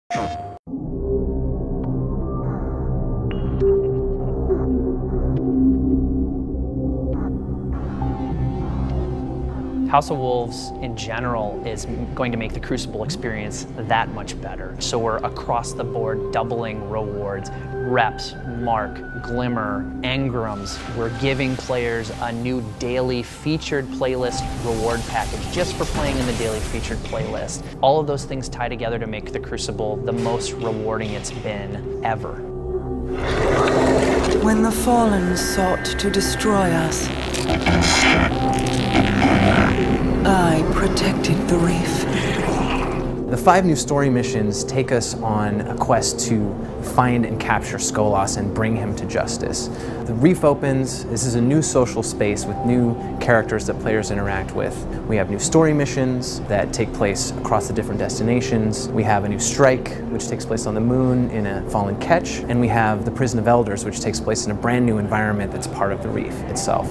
House of Wolves in general is going to make the Crucible experience that much better. So we're across the board doubling rewards, reps, mark, glimmer, engrams. We're giving players a new daily featured playlist reward package just for playing in the daily featured playlist. All of those things tie together to make the Crucible the most rewarding it's been ever. When the Fallen sought to destroy us, I protected the reef. The 5 new story missions take us on a quest to find and capture Skolas and bring him to justice. The reef opens. This is a new social space with new characters that players interact with. We have new story missions that take place across the different destinations. We have a new strike, which takes place on the moon in a fallen ketch. And we have the Prison of Elders, which takes place in a brand new environment that's part of the reef itself.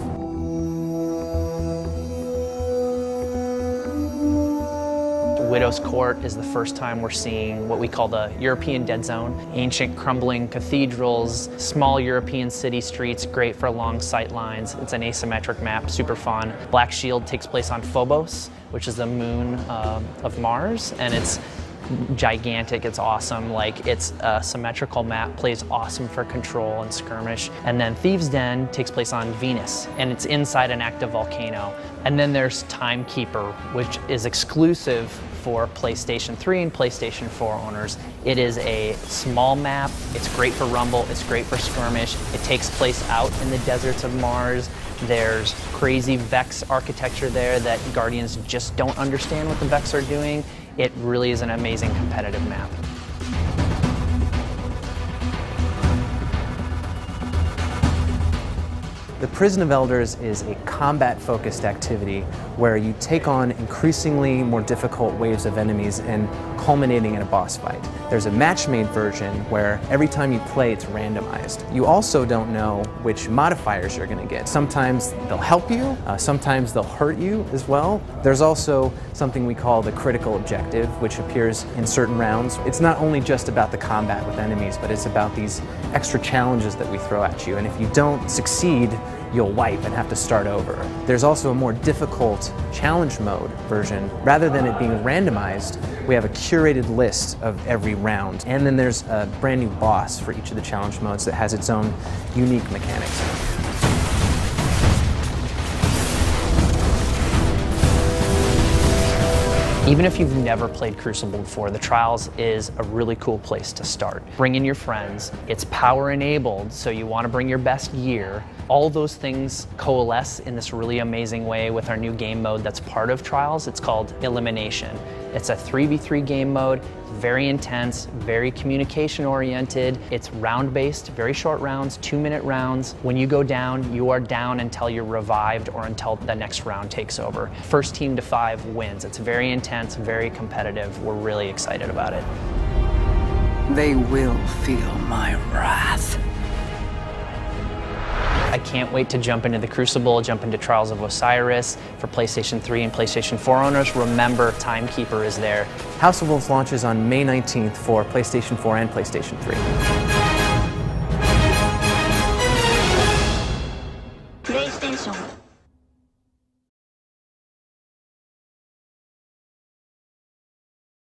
Widow's Court is the first time we're seeing what we call the European Dead Zone. Ancient crumbling cathedrals, small European city streets, great for long sight lines. It's an asymmetric map, super fun. Black Shield takes place on Phobos, which is the moon of Mars, and it's gigantic, it's awesome. Like, it's a symmetrical map, plays awesome for control and skirmish. And then Thieves' Den takes place on Venus, and it's inside an active volcano. And then there's Timekeeper, which is exclusive for PlayStation 3 and PlayStation 4 owners. It is a small map, it's great for Rumble, it's great for skirmish. It takes place out in the deserts of Mars. There's crazy Vex architecture there that Guardians just don't understand what the Vex are doing. It really is an amazing competitive map. The Prison of Elders is a combat-focused activity where you take on increasingly more difficult waves of enemies and culminating in a boss fight. There's a match-made version where every time you play it's randomized. You also don't know which modifiers you're going to get. Sometimes they'll help you, sometimes they'll hurt you as well. There's also something we call the critical objective, which appears in certain rounds. It's not only just about the combat with enemies, but it's about these extra challenges that we throw at you, and if you don't succeed, you'll wipe and have to start over. There's also a more difficult challenge mode version. Rather than it being randomized, we have a curated list of every round. And then there's a brand new boss for each of the challenge modes that has its own unique mechanics. Even if you've never played Crucible before, the Trials is a really cool place to start. Bring in your friends. It's power enabled, so you want to bring your best gear. All those things coalesce in this really amazing way with our new game mode that's part of Trials. It's called Elimination. It's a 3v3 game mode, very intense, very communication oriented. It's round based, very short rounds, 2-minute rounds. When you go down, you are down until you're revived or until the next round takes over. First team to 5 wins. It's very intense, very competitive. We're really excited about it. They will feel my wrath. I can't wait to jump into the Crucible, jump into Trials of Osiris for PlayStation 3 and PlayStation 4 owners. Remember, Timekeeper is there. House of Wolves launches on May 19th for PlayStation 4 and PlayStation 3.